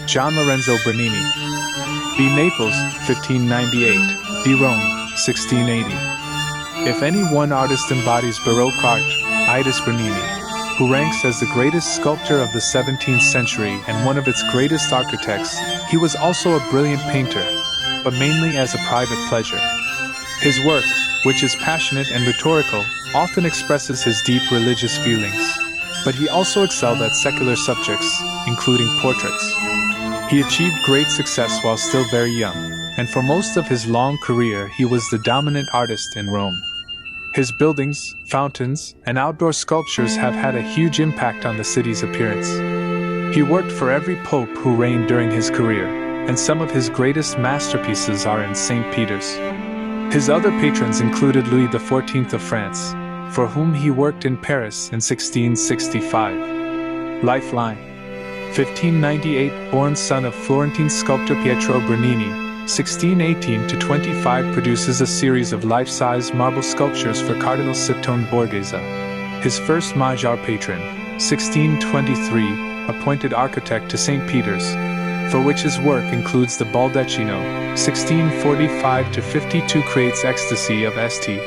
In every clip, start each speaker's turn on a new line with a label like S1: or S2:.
S1: John Lorenzo Bernini. B. Naples, 1598, D. Rome, 1680. If any one artist embodies Baroque art, it is Bernini, who ranks as the greatest sculptor of the 17th century and one of its greatest architects. He was also a brilliant painter, but mainly as a private pleasure. His work, which is passionate and rhetorical, often expresses his deep religious feelings, but he also excelled at secular subjects, including portraits. He achieved great success while still very young, and for most of his long career he was the dominant artist in Rome. His buildings, fountains, and outdoor sculptures have had a huge impact on the city's appearance. He worked for every pope who reigned during his career, and some of his greatest masterpieces are in St. Peter's. His other patrons included Louis XIV of France, for whom he worked in Paris in 1665. Lifeline. 1598, born son of Florentine sculptor Pietro Bernini, 1618-25, produces a series of life-size marble sculptures for Cardinal Scipione Borghese. His first Magyar patron, 1623, appointed architect to St. Peter's, for which his work includes the Baldacchino, 1645-52, creates Ecstasy of St.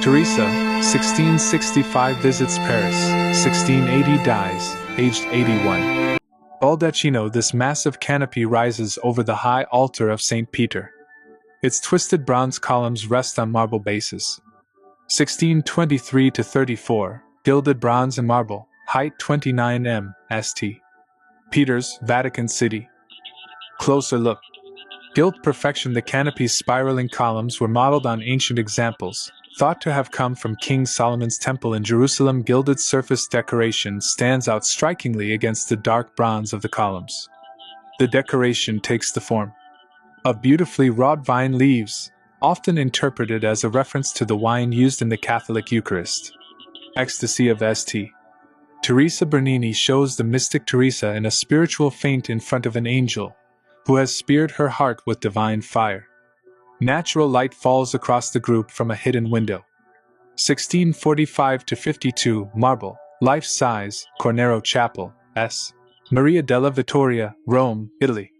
S1: Teresa, 1665, visits Paris, 1680, dies, aged 81. Baldacchino. This massive canopy rises over the high altar of St. Peter. Its twisted bronze columns rest on marble bases. 1623-34, gilded bronze and marble, height 29 St. Peter's, Vatican City. Closer look. Gilt perfection. The canopy's spiraling columns were modeled on ancient examples, thought to have come from King Solomon's temple in Jerusalem. Gilded surface decoration stands out strikingly against the dark bronze of the columns. The decoration takes the form of beautifully wrought vine leaves, often interpreted as a reference to the wine used in the Catholic Eucharist. Ecstasy of St. Teresa. Bernini shows the mystic Teresa in a spiritual faint in front of an angel, who has speared her heart with divine fire. Natural light falls across the group from a hidden window. 1645-52, marble, life-size, Cornaro Chapel, S. Maria della Vittoria, Rome, Italy.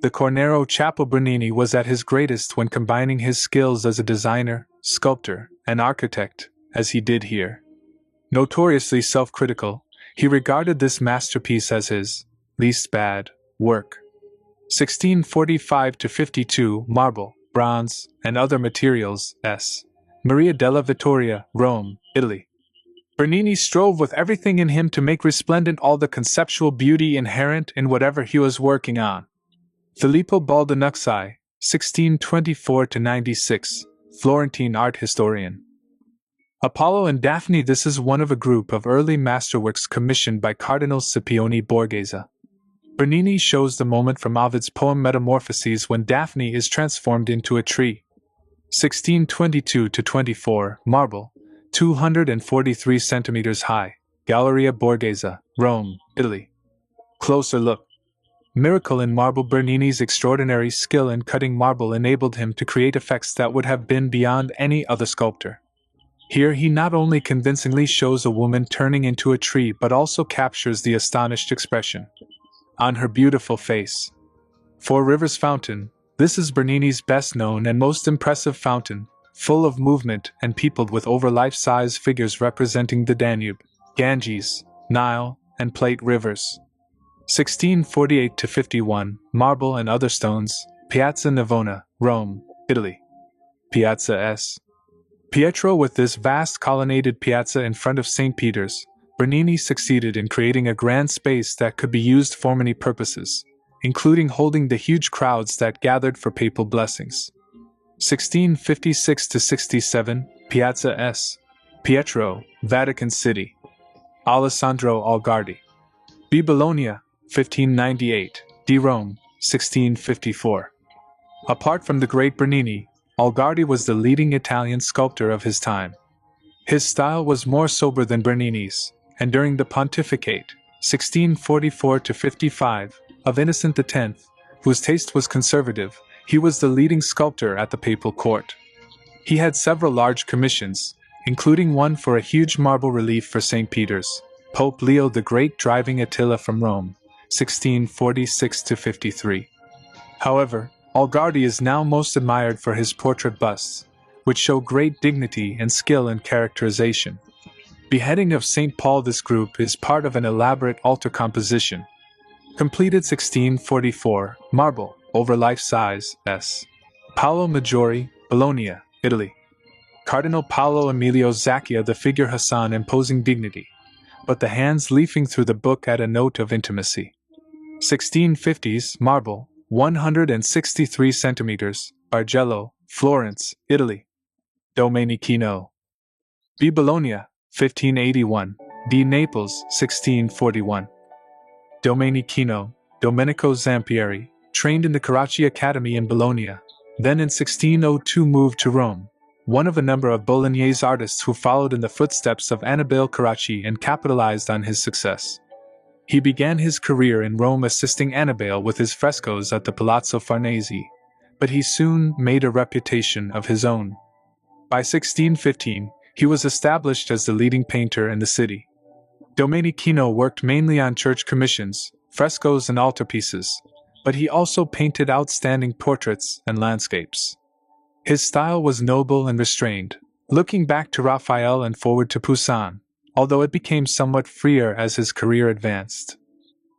S1: The Cornaro Chapel. Bernini was at his greatest when combining his skills as a designer, sculptor, and architect, as he did here. Notoriously self-critical, he regarded this masterpiece as his least bad work. 1645-52, marble, bronze, and other materials, S. Maria della Vittoria, Rome, Italy. Bernini strove with everything in him to make resplendent all the conceptual beauty inherent in whatever he was working on. Filippo Baldanucci, 1624-96, Florentine art historian. Apollo and Daphne. This is one of a group of early masterworks commissioned by Cardinal Scipione Borghese. Bernini shows the moment from Ovid's poem Metamorphoses when Daphne is transformed into a tree. 1622-24, marble, 243 centimeters high, Galleria Borghese, Rome, Italy. Closer look. Miracle in marble. Bernini's extraordinary skill in cutting marble enabled him to create effects that would have been beyond any other sculptor. Here he not only convincingly shows a woman turning into a tree but also captures the astonished expression on her beautiful face. Four Rivers Fountain. This is Bernini's best known and most impressive fountain, full of movement and peopled with over life-size figures representing the Danube, Ganges, Nile, and Plate rivers. 1648-51, marble and other stones, Piazza Navona, Rome, Italy. Piazza S. Pietro. With this vast colonnaded piazza in front of St. Peter's, Bernini succeeded in creating a grand space that could be used for many purposes, including holding the huge crowds that gathered for papal blessings. 1656-67, Piazza S. Pietro, Vatican City. Alessandro Algardi. B. Bologna, 1598, D. Rome, 1654. Apart from the great Bernini, Algardi was the leading Italian sculptor of his time. His style was more sober than Bernini's, and during the pontificate, 1644-55, of Innocent X, whose taste was conservative, he was the leading sculptor at the papal court. He had several large commissions, including one for a huge marble relief for St. Peter's, Pope Leo the Great driving Attila from Rome, 1646–53. However, Algardi is now most admired for his portrait busts, which show great dignity and skill in characterization. Beheading of St. Paul. This group is part of an elaborate altar composition, completed 1644, marble, over life-size, S. Paolo Maggiore, Bologna, Italy. Cardinal Paolo Emilio Zacchia. The figure Hassan imposing dignity, but the hands leafing through the book add a note of intimacy. 1650s, marble, 163 centimeters, Bargello, Florence, Italy. Domenichino B. Bologna, 1581, D. Naples, 1641. Domenichino, Domenico Zampieri, trained in the Carracci Academy in Bologna, then in 1602 moved to Rome, one of a number of Bolognese artists who followed in the footsteps of Annibale Carracci and capitalized on his success. He began his career in Rome assisting Annibale with his frescoes at the Palazzo Farnese, but he soon made a reputation of his own. By 1615, he was established as the leading painter in the city. Domenichino worked mainly on church commissions, frescoes and altarpieces, but he also painted outstanding portraits and landscapes. His style was noble and restrained, looking back to Raphael and forward to Poussin, although it became somewhat freer as his career advanced.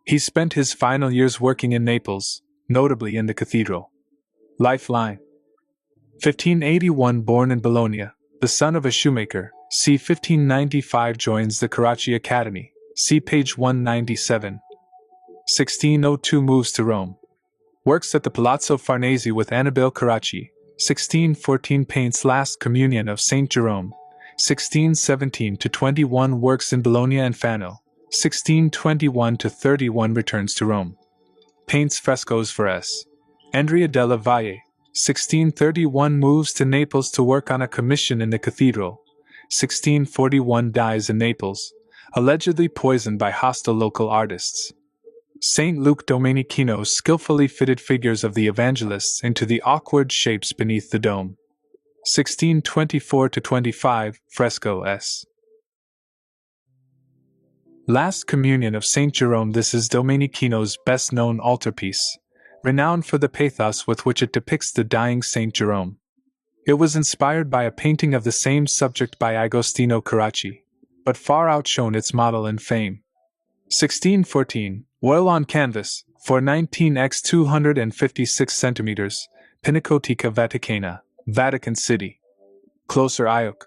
S1: He spent his final years working in Naples, notably in the cathedral. Lifeline. 1581. Born in Bologna, the son of a shoemaker, c. 1595 joins the Carracci Academy, see page 197. 1602 moves to Rome. Works at the Palazzo Farnese with Annibale Carracci. 1614 paints Last Communion of St. Jerome. 1617–21 works in Bologna and Fano. 1621–31 returns to Rome. Paints frescoes for S. Andrea della Valle. 1631 moves to Naples to work on a commission in the cathedral. 1641 dies in Naples, allegedly poisoned by hostile local artists. St. Luke. Domenichino skillfully fitted figures of the evangelists into the awkward shapes beneath the dome. 1624–25, fresco S. Last Communion of St. Jerome. This is Domenichino's best-known altarpiece, renowned for the pathos with which it depicts the dying St. Jerome. It was inspired by a painting of the same subject by Agostino Carracci, but far outshone its model in fame. 1614, oil on canvas, for 19 x 256 centimeters, Pinacoteca Vaticana, Vatican City. Closer Ioc.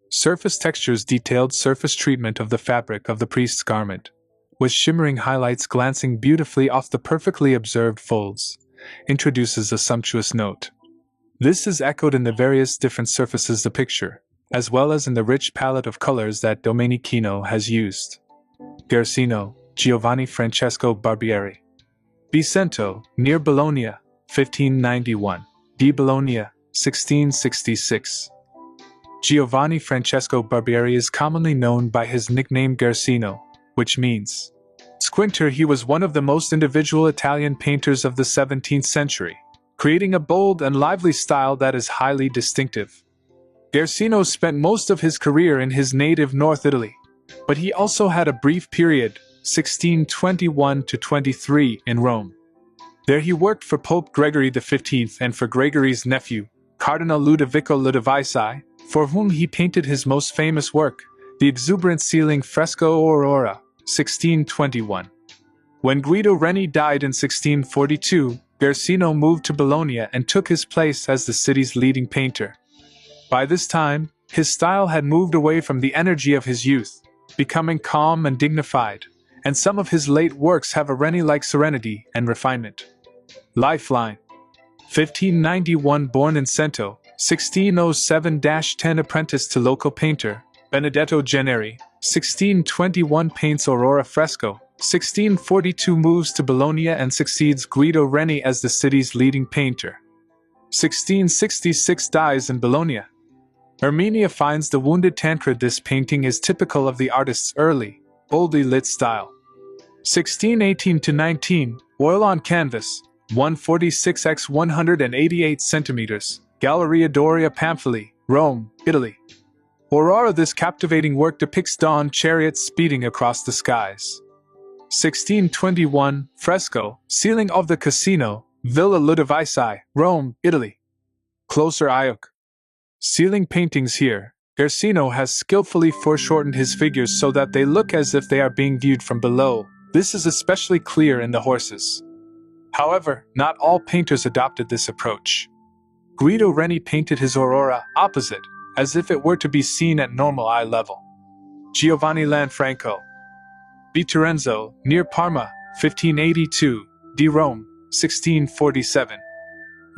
S1: Surface textures. Detailed surface treatment of the fabric of the priest's garment, with shimmering highlights glancing beautifully off the perfectly observed folds, introduces a sumptuous note. This is echoed in the various different surfaces the picture, as well as in the rich palette of colors that Domenichino has used. Guercino, Giovanni Francesco Barbieri. Vicento, near Bologna, 1591. Di Bologna, 1666. Giovanni Francesco Barbieri is commonly known by his nickname Guercino, which means squinter. He was one of the most individual Italian painters of the 17th century, creating a bold and lively style that is highly distinctive. Guercino spent most of his career in his native North Italy, but he also had a brief period, 1621–23, in Rome. There he worked for Pope Gregory XV and for Gregory's nephew, Cardinal Ludovico Ludovisi, for whom he painted his most famous work, the exuberant ceiling fresco Aurora, 1621. When Guido Reni died in 1642, Guercino moved to Bologna and took his place as the city's leading painter. By this time, his style had moved away from the energy of his youth, becoming calm and dignified, and some of his late works have a Reni-like serenity and refinement. Lifeline. 1591. Born in Cento, 1607–10 apprenticed to local painter, Benedetto Gennari. 1621 paints Aurora fresco. 1642 moves to Bologna and succeeds Guido Reni as the city's leading painter. 1666 dies in Bologna. Erminia finds the wounded Tancred. This painting is typical of the artist's early, boldly lit style. 1618–19, oil on canvas, 146 x 188 centimeters, Galleria Doria Pamphili, Rome, Italy. Aurora. This captivating work depicts dawn chariots speeding across the skies. 1621, fresco, ceiling of the Casino, Villa Ludovisi, Rome, Italy. Closer look. Ceiling paintings here. Guercino has skillfully foreshortened his figures so that they look as if they are being viewed from below. This is especially clear in the horses. However, not all painters adopted this approach. Guido Reni painted his aurora opposite, as if it were to be seen at normal eye level. Giovanni Lanfranco, Viterenzo, near Parma, 1582, di Rome, 1647.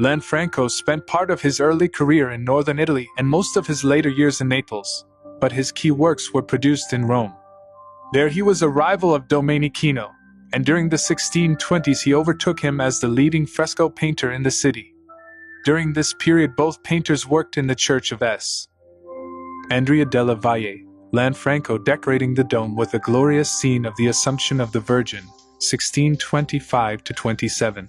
S1: Lanfranco spent part of his early career in northern Italy and most of his later years in Naples, but his key works were produced in Rome. There he was a rival of Domenichino, and during the 1620s he overtook him as the leading fresco painter in the city. During this period both painters worked in the Church of S. Andrea della Valle, Lanfranco decorating the dome with a glorious scene of the Assumption of the Virgin, 1625-27.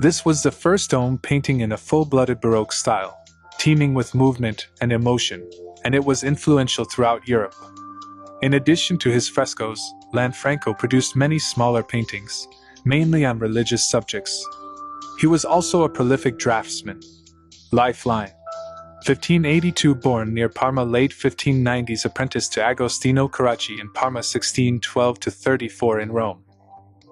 S1: This was the first dome painting in a full-blooded Baroque style, teeming with movement and emotion, and it was influential throughout Europe. In addition to his frescoes, Lanfranco produced many smaller paintings, mainly on religious subjects. He was also a prolific draftsman. Lifeline. 1582 born near Parma, late 1590s apprenticed to Agostino Carracci in Parma, 1612-34 in Rome.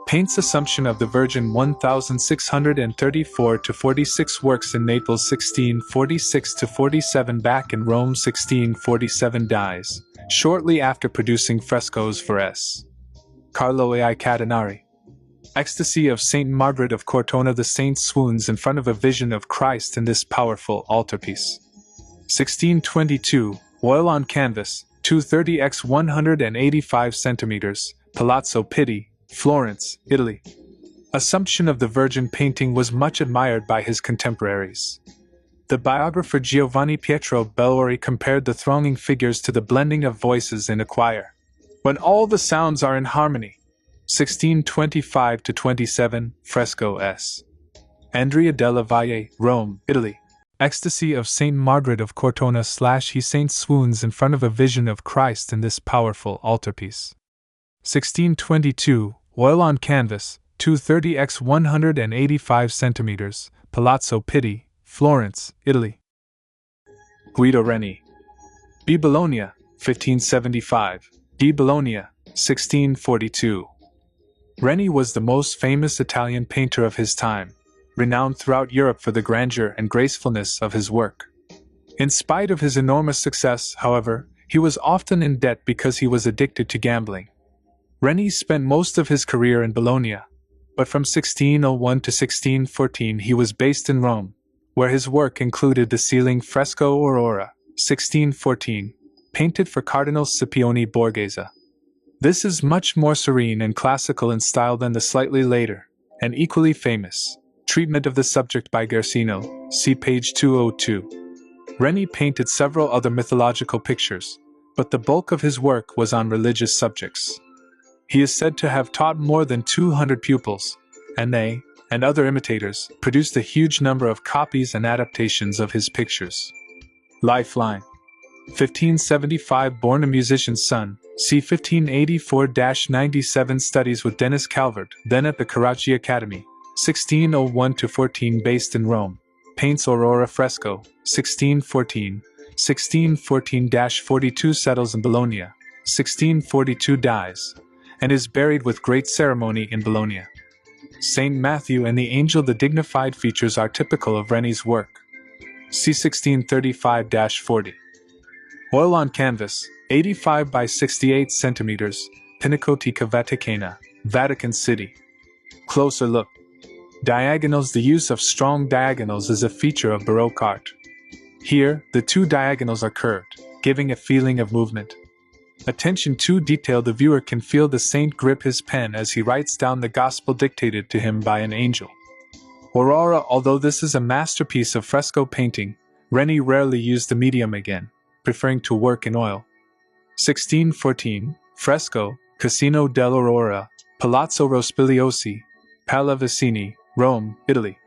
S1: Paints Assumption of the Virgin 1634-46, works in Naples 1646-47, back in Rome 1647, dies shortly after producing frescoes for S. Carlo Aicatenari. Ecstasy of Saint Margaret of Cortona. The saint swoons in front of a vision of Christ in this powerful altarpiece. 1622, oil on canvas, 230 x 185 centimeters, Palazzo Pitti, Florence, Italy. Assumption of the Virgin painting was much admired by his contemporaries. The biographer Giovanni Pietro Bellori compared the thronging figures to the blending of voices in a choir, when all the sounds are in harmony. 1625-27, fresco S. Andrea della Valle, Rome, Italy. Ecstasy of Saint Margaret of Cortona / he saint swoons in front of a vision of Christ in this powerful altarpiece. 1622, oil on canvas, 230 x 185 centimeters, Palazzo Pitti, Florence, Italy. Guido Reni. Di Bologna, 1575. Di Bologna, 1642. Reni was the most famous Italian painter of his time, renowned throughout Europe for the grandeur and gracefulness of his work. In spite of his enormous success, however, he was often in debt because he was addicted to gambling. Reni spent most of his career in Bologna, but from 1601 to 1614 he was based in Rome, where his work included the ceiling fresco Aurora, 1614, painted for Cardinal Scipione Borghese. This is much more serene and classical in style than the slightly later, and equally famous, treatment of the subject by Guercino, see page 202. Reni painted several other mythological pictures, but the bulk of his work was on religious subjects. He is said to have taught more than 200 pupils, and they, and other imitators, produced a huge number of copies and adaptations of his pictures. Lifeline. 1575, born a musician's son, c. 1584-97, studies with Denis Calvert, then at the Carracci Academy, 1601-14, based in Rome, paints Aurora fresco, 1614, 1614-42, settles in Bologna, 1642, dies, and is buried with great ceremony in Bologna. Saint Matthew and the Angel. The dignified features are typical of Reni's work. See 1635-40. Oil on canvas, 85 by 68 centimeters, Pinacoteca Vaticana, Vatican City. Closer look. Diagonals. The use of strong diagonals is a feature of Baroque art. Here, the two diagonals are curved, giving a feeling of movement. Attention to detail. The viewer can feel the saint grip his pen as he writes down the gospel dictated to him by an angel. Aurora. Although this is a masterpiece of fresco painting, Reni rarely used the medium again, preferring to work in oil. 1614, fresco, Casino dell'Aurora, Palazzo Rospigliosi, Pallavicini, Rome, Italy.